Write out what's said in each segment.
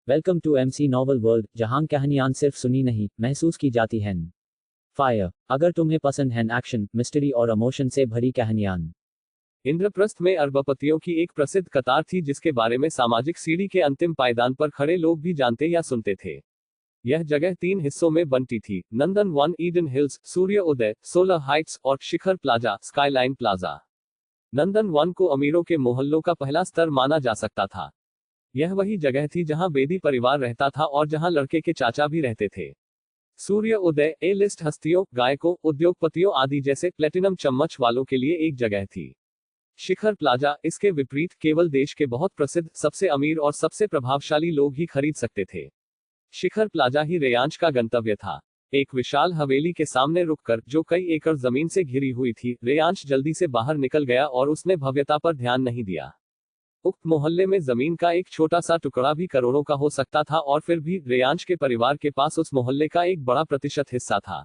Welcome to MC novel world, जहां कहानियां सिर्फ सुनी नहीं महसूस की जाती हैं। फायर, अगर तुम्हें पसंद है एक्शन, मिस्ट्री और इमोशन से भरी कहानियां। इंद्रप्रस्थ में अरबपतियों की एक प्रसिद्ध कतार थी जिसके बारे में सामाजिक सीढ़ी के अंतिम पायदान पर खड़े लोग भी जानते या सुनते थे। यह जगह 3 हिस्सों में बंटी थी: नंदन वन, ईडन हिल्स, सूर्य उदय, सोलर हाइट्स और शिखर प्लाजा, स्काईलाइन प्लाजा। नंदन वन को अमीरों के मोहल्लों का पहला स्तर माना जा सकता था। यह वही जगह थी जहां बेदी परिवार रहता था और जहां लड़के के चाचा भी रहते थे। सूर्य उदय ए लिस्ट हस्तियों, गायकों, उद्योगपतियों आदि जैसे प्लेटिनम चम्मच वालों के लिए एक जगह थी। शिखर प्लाजा, इसके विपरीत, केवल देश के बहुत प्रसिद्ध, सबसे अमीर और सबसे प्रभावशाली लोग ही खरीद सकते थे। शिखर प्लाजा ही रेयांश का गंतव्य था। एक विशाल हवेली के सामने रुककर, जो कई एकड़ जमीन से घिरी हुई थी, रेयांश जल्दी से बाहर निकल गया और उसने भव्यता पर ध्यान नहीं दिया। उक्त मोहल्ले में जमीन का एक छोटा सा टुकड़ा भी करोड़ों का हो सकता था और फिर भी रेयांश के परिवार के पास उस मोहल्ले का एक बड़ा प्रतिशत हिस्सा था।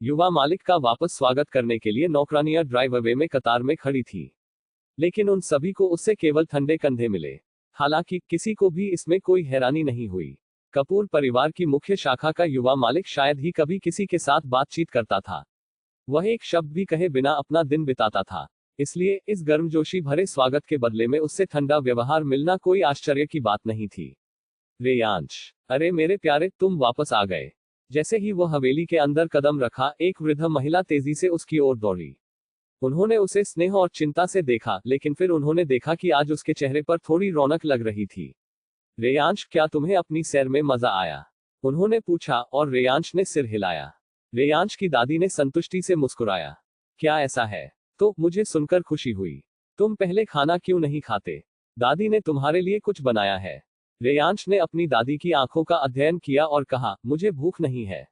युवा मालिक का वापस स्वागत करने के लिए नौकरानियां ड्राइववे में कतार में खड़ी थी, लेकिन उन सभी को उससे केवल ठंडे कंधे मिले। हालांकि किसी को भी इसमें कोई हैरानी नहीं हुई। कपूर परिवार की मुख्य शाखा का युवा मालिक शायद ही कभी किसी के साथ बातचीत करता था। वह एक शब्द भी कहे बिना अपना दिन बिताता था, इसलिए इस गर्मजोशी भरे स्वागत के बदले में उससे ठंडा व्यवहार मिलना कोई आश्चर्य की बात नहीं थी। रेयांश, अरे मेरे प्यारे, तुम वापस आ गए। जैसे ही वह हवेली के अंदर कदम रखा, एक वृद्ध महिला तेजी से उसकी ओर दौड़ी। उन्होंने उसे स्नेह और चिंता से देखा, लेकिन फिर उन्होंने देखा कि आज उसके चेहरे पर थोड़ी रौनक लग रही थी। रेयांश, क्या तुम्हें अपनी सैर में मजा आया? उन्होंने पूछा और रेयांश ने सिर हिलाया। रेयांश की दादी ने संतुष्टि से मुस्कुराया। क्या ऐसा है? तो मुझे सुनकर खुशी हुई। तुम पहले खाना क्यों नहीं खाते? दादी ने तुम्हारे लिए कुछ बनाया है। रेयांश ने अपनी दादी की आंखों का अध्ययन किया और कहा, मुझे भूख नहीं है।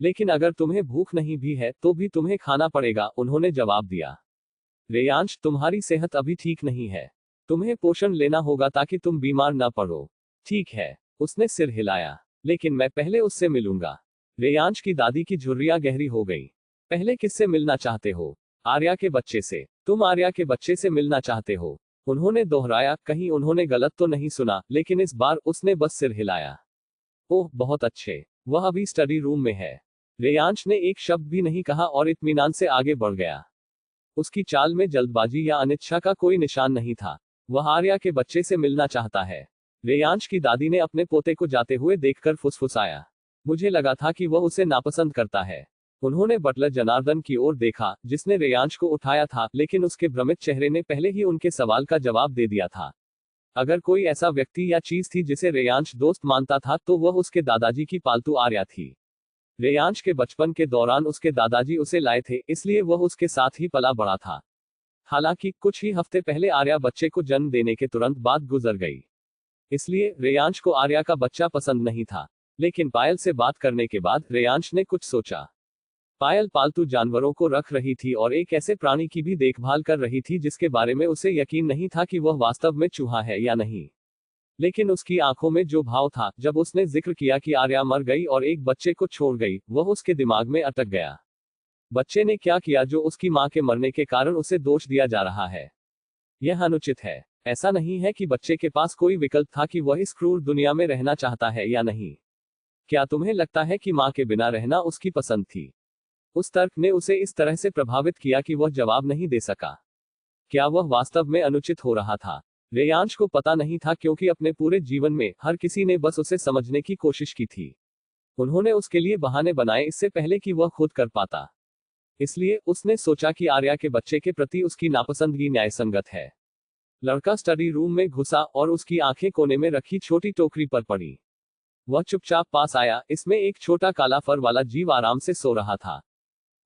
लेकिन अगर तुम्हें भूख नहीं भी है तो भी तुम्हें खाना पड़ेगा, उन्होंने जवाब दिया। रेयांश, तुम्हारी सेहत अभी ठीक नहीं है। तुम्हें पोषण लेना होगा ताकि तुम बीमार न पड़ो। ठीक है, उसने सिर हिलाया। लेकिन मैं पहले उससे मिलूंगा। रेयांश की दादी की झुर्रियां गहरी हो गई। पहले किससे मिलना चाहते हो? आर्या के बच्चे से। तुम आर्या के बच्चे से मिलना चाहते हो? उन्होंने दोहराया। कहीं उन्होंने गलत तो नहीं सुना, लेकिन इस बार उसने बस सिर हिलाया। ओह बहुत अच्छे, वह अभी स्टडी रूम में है। रेयांश ने एक शब्द भी नहीं कहा और इत्मीनान से आगे बढ़ गया। उसकी चाल में जल्दबाजी या अनिच्छा का कोई निशान नहीं था। वह आर्या के बच्चे से मिलना चाहता है। रेयांश की दादी ने अपने पोते को जाते हुए देखकर फुसफुसाया। मुझे लगा था कि वह उसे नापसंद करता है। उन्होंने बटलर जनार्दन की ओर देखा, जिसने रेयांश को उठाया था, लेकिन उसके भ्रमित चेहरे ने पहले ही उनके सवाल का जवाब दे दिया था। अगर कोई ऐसा व्यक्ति या चीज थी जिसे रेयांश दोस्त मानता था, तो वह उसके दादाजी की पालतू आर्या थी। रेयांश के बचपन के दौरान उसके दादाजी उसे लाए थे, इसलिए वह उसके साथ ही पला बड़ा था। हालांकि कुछ ही हफ्ते पहले आर्या बच्चे को जन्म देने के तुरंत बाद गुजर गई, इसलिए रेयांश को आर्या का बच्चा पसंद नहीं था। लेकिन पायल से बात करने के बाद रेयांश ने कुछ सोचा। पायल पालतू जानवरों को रख रही थी और एक ऐसे प्राणी की भी देखभाल कर रही थी जिसके बारे में उसे यकीन नहीं था कि वह वास्तव में चूहा है या नहीं। लेकिन उसकी आंखों में जो भाव था जब उसने जिक्र किया कि आर्या मर गई और एक बच्चे को छोड़ गई, वह उसके दिमाग में अटक गया। बच्चे ने क्या किया जो उसकी मां के मरने के कारण उसे दोष दिया जा रहा है? यह अनुचित है। ऐसा नहीं है कि बच्चे के पास कोई विकल्प था कि वह इस क्रूर दुनिया में रहना चाहता है या नहीं। क्या तुम्हें लगता है कि मां के बिना रहना उसकी पसंद थी? उस तर्क ने उसे इस तरह से प्रभावित किया कि वह जवाब नहीं दे सका। क्या वह वास्तव में अनुचित हो रहा था? रेयांश को पता नहीं था, क्योंकि अपने पूरे जीवन में हर किसी ने बस उसे समझने की कोशिश की थी। उन्होंने उसके लिए बहाने बनाए इससे पहले कि वह खुद कर पाता। इसलिए उसने सोचा कि आर्या के बच्चे के प्रति उसकी नापसंदगी न्यायसंगत है। लड़का स्टडी रूम में घुसा और उसकी आंखें कोने में रखी छोटी टोकरी पर पड़ी। वह चुपचाप पास आया। इसमें एक छोटा काला फर वाला जीव आराम से सो रहा था।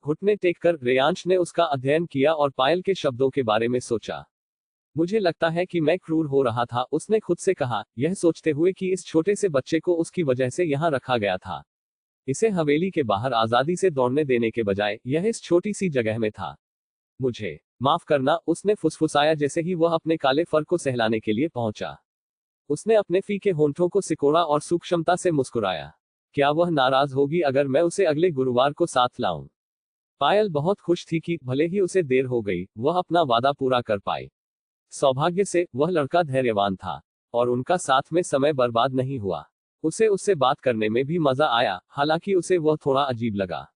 घुटने टेककर रेयांश ने उसका अध्ययन किया और पायल के शब्दों के बारे में सोचा। मुझे लगता है कि मैं क्रूर हो रहा था, उसने खुद से कहा, यह सोचते हुए कि इस छोटे से बच्चे को उसकी वजह से यहां रखा गया था। इसे हवेली के बाहर आजादी से दौड़ने देने के बजाय यह इस छोटी सी जगह में था। मुझे माफ करना, उसने फुसफुसाया जैसे ही वह अपने काले फर को सहलाने के लिए पहुंचा। उसने अपने फीके होंठों को सिकोड़ा और सूक्ष्मता से मुस्कुराया। क्या वह नाराज होगी अगर मैं उसे अगले गुरुवार को साथ लाऊं? पायल बहुत खुश थी कि भले ही उसे देर हो गई, वह अपना वादा पूरा कर पाई। सौभाग्य से वह लड़का धैर्यवान था और उनका साथ में समय बर्बाद नहीं हुआ। उसे उससे बात करने में भी मजा आया, हालांकि उसे वह थोड़ा अजीब लगा।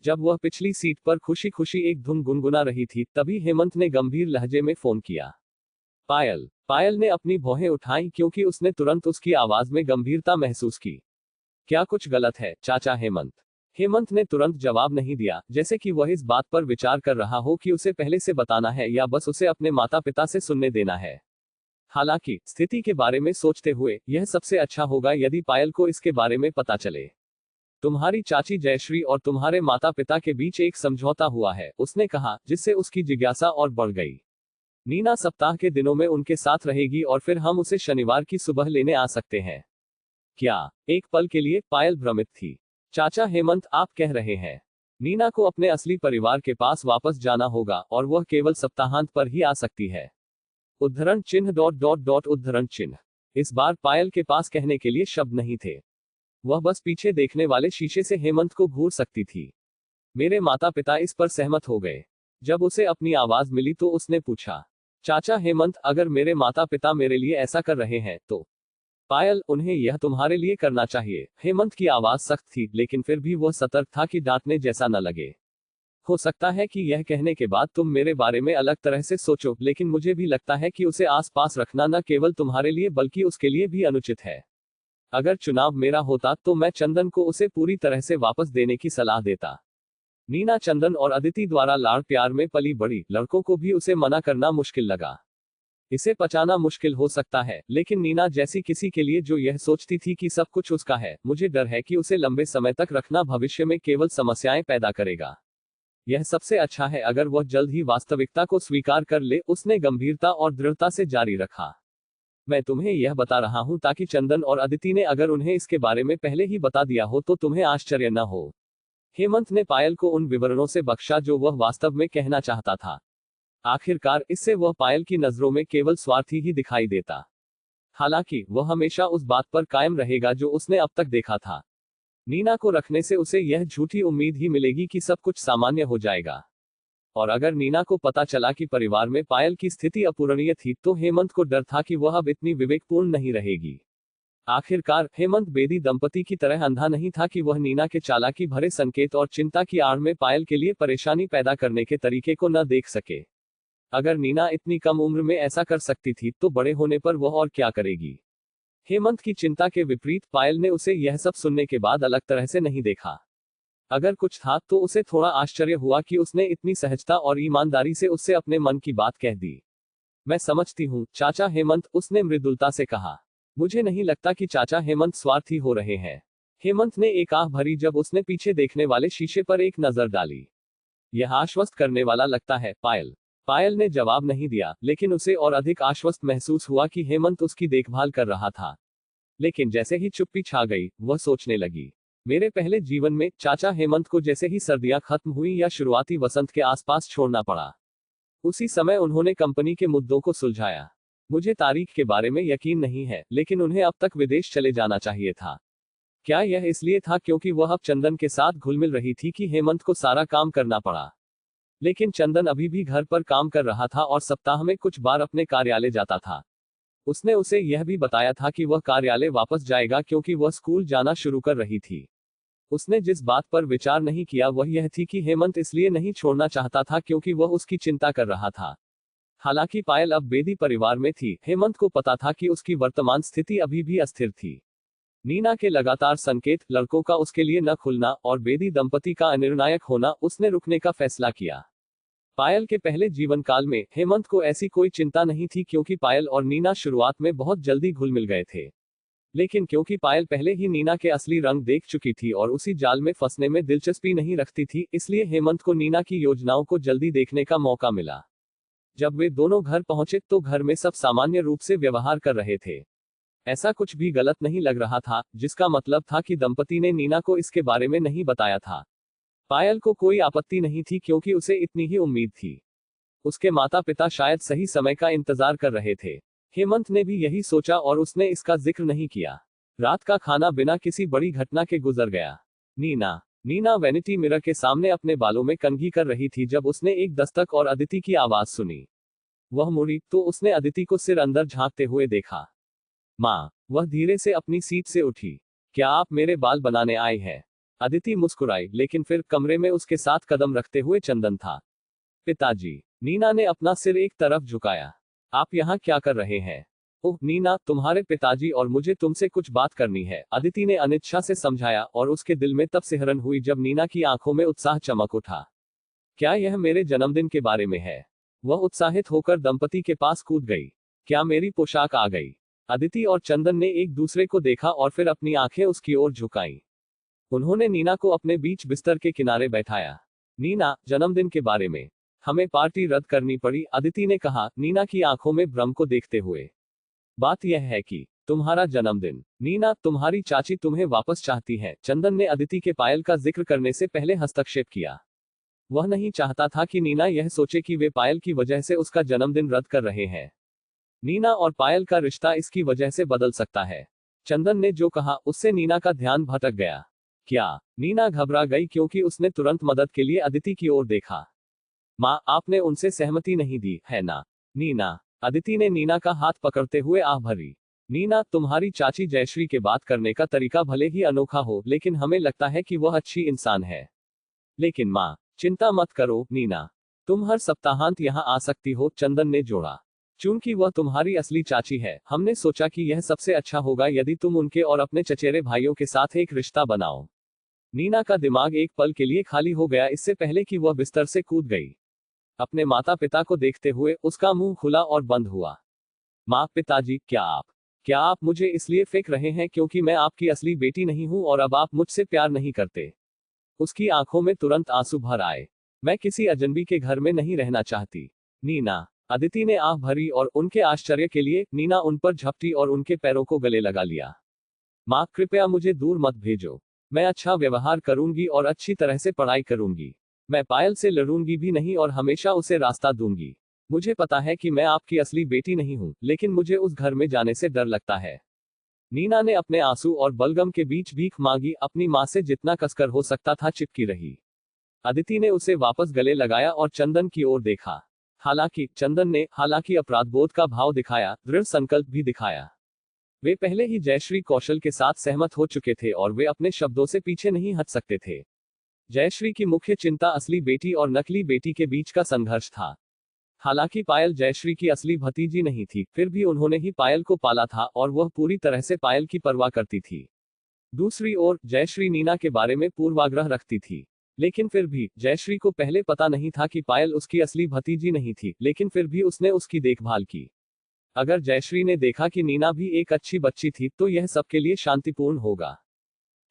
जब वह पिछली सीट पर खुशी खुशी एक धुन गुनगुना रही थी, तभी हेमंत ने गंभीर लहजे में फोन किया। पायल। पायल ने अपनी भौहें उठाई क्योंकि उसने तुरंत उसकी आवाज में गंभीरता महसूस की। क्या कुछ गलत है, चाचा हेमंत? हेमंत ने तुरंत जवाब नहीं दिया, जैसे कि वह इस बात पर विचार कर रहा हो कि उसे पहले से बताना है या बस उसे अपने माता पिता से सुनने देना है। हालांकि स्थिति के बारे में सोचते हुए यह सबसे अच्छा होगा यदि पायल को इसके बारे में पता चले। तुम्हारी चाची जयश्री और तुम्हारे माता पिता के बीच एक समझौता हुआ है, उसने कहा, जिससे उसकी जिज्ञासा और बढ़ गई। नीना सप्ताह के दिनों में उनके साथ रहेगी और फिर हम उसे शनिवार की सुबह लेने आ सकते हैं। क्या? एक पल के लिए पायल भ्रमित थी। चाचा हेमंत, आप कह रहे हैं नीना को अपने असली परिवार के पास वापस जाना होगा और वह केवल सप्ताहांत पर ही आ सकती है? उद्धरण चिन्ह उद्धरण चिन्ह। इस बार पायल के पास कहने के लिए शब्द नहीं थे। वह बस पीछे देखने वाले शीशे से हेमंत को घूर सकती थी। मेरे माता पिता इस पर सहमत हो गए। जब उसे अपनी आवाज मिली तो उसने पूछा, चाचा हेमंत, अगर मेरे माता पिता मेरे लिए ऐसा कर रहे हैं तो? पायल, उन्हें यह तुम्हारे लिए करना चाहिए। हेमंत की आवाज सख्त थी, लेकिन फिर भी वह सतर्क था कि डांटने जैसा न लगे। हो सकता है कि यह कहने के बाद तुम मेरे बारे में अलग तरह से सोचो, लेकिन मुझे भी लगता है कि उसे आसपास रखना न केवल तुम्हारे लिए बल्कि उसके लिए भी अनुचित है। अगर चुनाव मेरा होता तो मैं चंदन को उसे पूरी तरह से वापस देने की सलाह देता। नीना चंदन और अदिति द्वारा लाड़ प्यार में पली बड़ी, लड़कों को भी उसे मना करना मुश्किल लगा। इसे पचाना मुश्किल हो सकता है, लेकिन नीना जैसी किसी के लिए जो यह सोचती थी कि सब कुछ उसका है, मुझे डर है कि उसे लंबे समय तक रखना भविष्य में केवल समस्याएं पैदा करेगा। यह सबसे अच्छा है अगर वह जल्द ही वास्तविकता को स्वीकार कर ले, उसने गंभीरता और दृढ़ता से जारी रखा। मैं तुम्हें यह बता रहा हूं ताकि चंदन और अदिति ने अगर उन्हें इसके बारे में पहले ही बता दिया हो तो तुम्हें आश्चर्य न हो। हेमंत ने पायल को उन विवरणों से बख्शा जो वह वास्तव में कहना चाहता था। आखिरकार इससे वह पायल की नजरों में केवल स्वार्थी ही दिखाई देता। हालांकि वह हमेशा उस बात पर कायम रहेगा जो उसने अब तक देखा था। नीना को रखने से उसे यह झूठी उम्मीद ही मिलेगी कि सब कुछ सामान्य हो जाएगा। और अगर नीना को पता चला कि परिवार में पायल की स्थिति अपूरणीय थी तो हेमंत को डर था कि वह अब इतनी विवेकपूर्ण नहीं रहेगी। आखिरकार हेमंत बेदी दंपति की तरह अंधा नहीं था कि वह नीना के चालाकी भरे संकेत और चिंता की आड़ में पायल के लिए परेशानी पैदा करने के तरीके को न देख सके। अगर नीना इतनी कम उम्र में ऐसा कर सकती थी तो बड़े होने पर वह और क्या करेगी? हेमंत की चिंता के विपरीत पायल ने उसे यह सब सुनने के बाद अलग तरह से नहीं देखा। अगर कुछ था तो उसे थोड़ा आश्चर्य हुआ कि उसने इतनी सहजता और ईमानदारी से उससे अपने मन की बात कह दी। मैं समझती हूँ चाचा हेमंत, उसने मृदुलता से कहा। मुझे नहीं लगता कि चाचा हेमंत स्वार्थी हो रहे हैं। हेमंत ने एक आह भरी जब उसने पीछे देखने वाले शीशे पर एक नजर डाली। यह आश्वस्त करने वाला लगता है, पायल। पायल ने जवाब नहीं दिया, लेकिन उसे और अधिक आश्वस्त महसूस हुआ कि हेमंत उसकी देखभाल कर रहा था। लेकिन जैसे ही चुप्पी छा गई, वह सोचने लगी। मेरे पहले जीवन में चाचा हेमंत को जैसे ही सर्दियां खत्म हुई या शुरुआती वसंत के आसपास छोड़ना पड़ा, उसी समय उन्होंने कंपनी के मुद्दों को सुलझाया। मुझे तारीख के बारे में यकीन नहीं है, लेकिन उन्हें अब तक विदेश चले जाना चाहिए था। क्या यह इसलिए था क्योंकि वह अब चंदन के साथ घुल मिल रही थी कि हेमंत को सारा काम करना पड़ा? लेकिन चंदन अभी भी घर पर काम कर रहा था और सप्ताह में कुछ बार अपने कार्यालय जाता था। उसने उसे यह भी बताया था कि वह कार्यालय वापस जाएगा क्योंकि वह स्कूल जाना शुरू कर रही थी। उसने जिस बात पर विचार नहीं किया वह यह थी कि हेमंत इसलिए नहीं छोड़ना चाहता था क्योंकि वह उसकी चिंता कर रहा था। हालांकि पायल अब बेदी परिवार में थी, हेमंत को पता था कि उसकी वर्तमान स्थिति अभी भी अस्थिर थी। नीना के लगातार संकेत, लड़कों का उसके लिए न खुलना और बेदी दंपति का अनिर्णायक होना, उसने रुकने का फैसला किया। पायल के पहले जीवन काल में हेमंत को ऐसी कोई चिंता नहीं थी क्योंकि पायल और नीना शुरुआत में बहुत जल्दी घुल मिल गए थे। लेकिन क्योंकि पायल पहले ही नीना के असली रंग देख चुकी थी और उसी जाल में फंसने में दिलचस्पी नहीं रखती थी, इसलिए हेमंत को नीना की योजनाओं को जल्दी देखने का मौका मिला। जब वे दोनों घर पहुंचे तो घर में सब सामान्य रूप से व्यवहार कर रहे थे। ऐसा कुछ भी गलत नहीं लग रहा था, जिसका मतलब था कि दंपति ने नीना को इसके बारे में नहीं बताया था। पायल को कोई आपत्ति नहीं थी क्योंकि उसे इतनी ही उम्मीद थी। उसके माता पिता शायद सही समय का इंतजार कर रहे थे। हेमंत ने भी यही सोचा और उसने इसका जिक्र नहीं किया। रात का खाना बिना किसी बड़ी घटना के गुजर गया। नीना वैनिटी मिरर के सामने अपने बालों में कंघी कर रही थी जब उसने एक दस्तक और अदिति की आवाज सुनी। वह मुड़ी तो उसने अदिति को सिर अंदर झांकते हुए देखा। माँ, वह धीरे से अपनी सीट से उठी। क्या आप मेरे बाल बनाने आए हैं? अदिति मुस्कुराई, लेकिन फिर कमरे में उसके साथ कदम रखते हुए चंदन था। पिताजी। नीना ने अपना सिर एक तरफ झुकाया। आप यहाँ क्या कर रहे हैं? ओह नीना, तुम्हारे पिताजी और मुझे तुमसे कुछ बात करनी है, अदिति ने अनिच्छा से समझाया, और उसके दिल में तब सिहरन हुई जब नीना की आंखों में उत्साह चमक उठा। क्या यह मेरे जन्मदिन के बारे में है? वह उत्साहित होकर दंपति के पास कूद गई। क्या मेरी पोशाक आ गई? अदिति और चंदन ने एक दूसरे को देखा और फिर अपनी आंखें उसकी ओर झुकाईं। उन्होंने नीना को अपने बीच बिस्तर के किनारे बैठाया। नीना, जन्मदिन के बारे में। हमें पार्टी रद्द करनी पड़ी, अदिति ने कहा, नीना की आंखों में भ्रम को देखते हुए। बात यह है कि तुम्हारा जन्मदिन। नीना, तुम्हारी चाची तुम्हें वापस चाहती है, चंदन ने अदिति के पायल का जिक्र करने से पहले हस्तक्षेप किया। वह नहीं चाहता था कि नीना यह सोचे कि वे पायल की वजह से उसका जन्मदिन रद्द कर रहे हैं। नीना और पायल का रिश्ता इसकी वजह से बदल सकता है। चंदन ने जो कहा उससे नीना का ध्यान भटक गया। क्या? नीना घबरा गई क्योंकि उसने तुरंत मदद के लिए अदिति की ओर देखा। माँ, आपने उनसे सहमति नहीं दी, है ना? नीना। अदिति ने नीना का हाथ पकड़ते हुए आह भरी। नीना, तुम्हारी चाची जयश्री के बात करने का तरीका भले ही अनोखा हो, लेकिन हमें लगता है कि वह अच्छी इंसान है। लेकिन माँ, चिंता मत करो नीना, तुम हर सप्ताहांत यहाँ आ सकती हो, चंदन ने जोड़ा। चूंकि वह तुम्हारी असली चाची है, हमने सोचा कि यह सबसे अच्छा होगा यदि तुम उनके और अपने चचेरे भाइयों के साथ एक रिश्ता बनाओ। नीना का दिमाग एक पल के लिए खाली हो गया, इससे पहले कि वह बिस्तर से कूद गई। अपने माता पिता को देखते हुए उसका मुंह खुला और बंद हुआ। माँ, पिताजी, क्या आप मुझे इसलिए फेंक रहे हैं क्योंकि मैं आपकी असली बेटी नहीं हूं और अब आप मुझसे प्यार नहीं करते? उसकी आंखों में तुरंत आंसू भर आए। मैं किसी अजनबी के घर में नहीं रहना चाहती। नीना। अदिति ने आह भरी और उनके आश्चर्य के लिए नीना उन पर झपटी और उनके पैरों को गले लगा लिया। माँ, कृपया मुझे दूर मत भेजो। मैं अच्छा व्यवहार करूंगी और अच्छी तरह से पढ़ाई करूंगी। मैं पायल से लड़ूंगी भी नहीं और हमेशा उसे रास्ता दूंगी। मुझे पता है कि मैं आपकी असली बेटी नहीं हूं, लेकिन मुझे उस घर में जाने से डर लगता है। नीना ने अपने आंसू और बलगम के बीच भीख मांगी, अपनी मां से जितना कसकर हो सकता था चिपकी रही। अदिति ने उसे वापस गले लगाया और चंदन की ओर देखा। हालांकि अपराधबोध का भाव दिखाया, दृढ़ संकल्प भी दिखाया। वे पहले ही जयश्री कौशल के साथ सहमत हो चुके थे और वे अपने शब्दों से पीछे नहीं हट सकते थे। जयश्री की मुख्य चिंता असली बेटी और नकली बेटी के बीच का संघर्ष था। हालांकि पायल जयश्री की असली भतीजी नहीं थी, फिर भी उन्होंने ही पायल को पाला था और वह पूरी तरह से पायल की परवाह करती थी। दूसरी ओर जयश्री नीना के बारे में पूर्वाग्रह रखती थी, लेकिन फिर भी जयश्री को पहले पता नहीं था कि पायल उसकी असली भतीजी नहीं थी, लेकिन फिर भी उसने उसकी देखभाल की। अगर जयश्री ने देखा कि नीना भी एक अच्छी बच्ची थी तो यह सबके लिए शांतिपूर्ण होगा।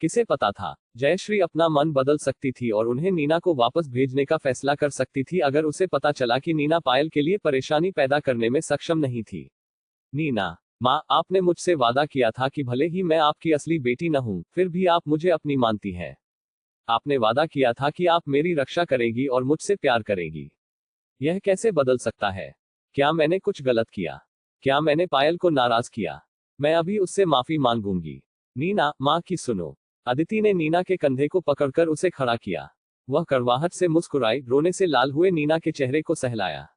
किसे पता था, जयश्री अपना मन बदल सकती थी और उन्हें नीना को वापस भेजने का फैसला कर सकती थी अगर उसे पता चला कि नीना पायल के लिए परेशानी पैदा करने में सक्षम नहीं थी। नीना। माँ, आपने मुझसे वादा किया था कि भले ही मैं आपकी असली बेटी न हूं, फिर भी आप मुझे अपनी मानती हैं। आपने वादा किया था कि आप मेरी रक्षा करेंगी और मुझसे प्यार करेंगी। यह कैसे बदल सकता है? क्या मैंने कुछ गलत किया? क्या मैंने पायल को नाराज किया? मैं अभी उससे माफी मांगूंगी। नीना, माँ की सुनो। अदिति ने नीना के कंधे को पकड़कर उसे खड़ा किया। वह कड़वाहट से मुस्कुराई, रोने से लाल हुए नीना के चेहरे को सहलाया।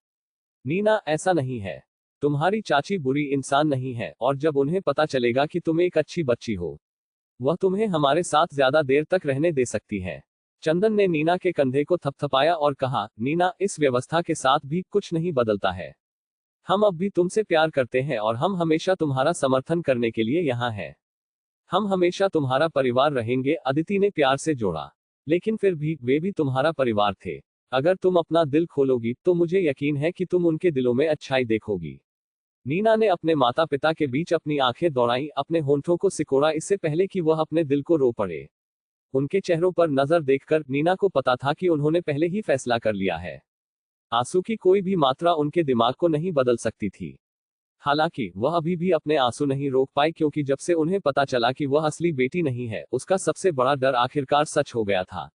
नीना, ऐसा नहीं है। तुम्हारी चाची बुरी इंसान नहीं है, और जब उन्हें पता चलेगा कि तुम एक अच्छी बच्ची हो, वह तुम्हें हमारे साथ ज्यादा देर तक रहने दे सकती है। चंदन ने नीना के कंधे को थपथपाया और कहा, नीना, इस व्यवस्था के साथ भी कुछ नहीं बदलता है। हम अब भी तुमसे प्यार करते हैं और हम हमेशा तुम्हारा समर्थन करने के लिए यहाँ हैं। हम हमेशा तुम्हारा परिवार रहेंगे, अदिति ने प्यार से जोड़ा। लेकिन फिर भी वे भी तुम्हारा परिवार थे। अगर तुम अपना दिल खोलोगी तो मुझे यकीन है कि तुम उनके दिलों में अच्छाई देखोगी। नीना ने अपने माता पिता के बीच अपनी आंखें दौड़ाई, अपने होंठों को सिकोड़ा इससे पहले कि वह अपने दिल को रो पड़े। उनके चेहरों पर नजर देखकर नीना को पता था कि उन्होंने पहले ही फैसला कर लिया है। आंसू की कोई भी मात्रा उनके दिमाग को नहीं बदल सकती थी। हालांकि वह अभी भी अपने आंसू नहीं रोक पाई, क्योंकि जब से उन्हें पता चला कि वह असली बेटी नहीं है, उसका सबसे बड़ा डर आखिरकार सच हो गया था।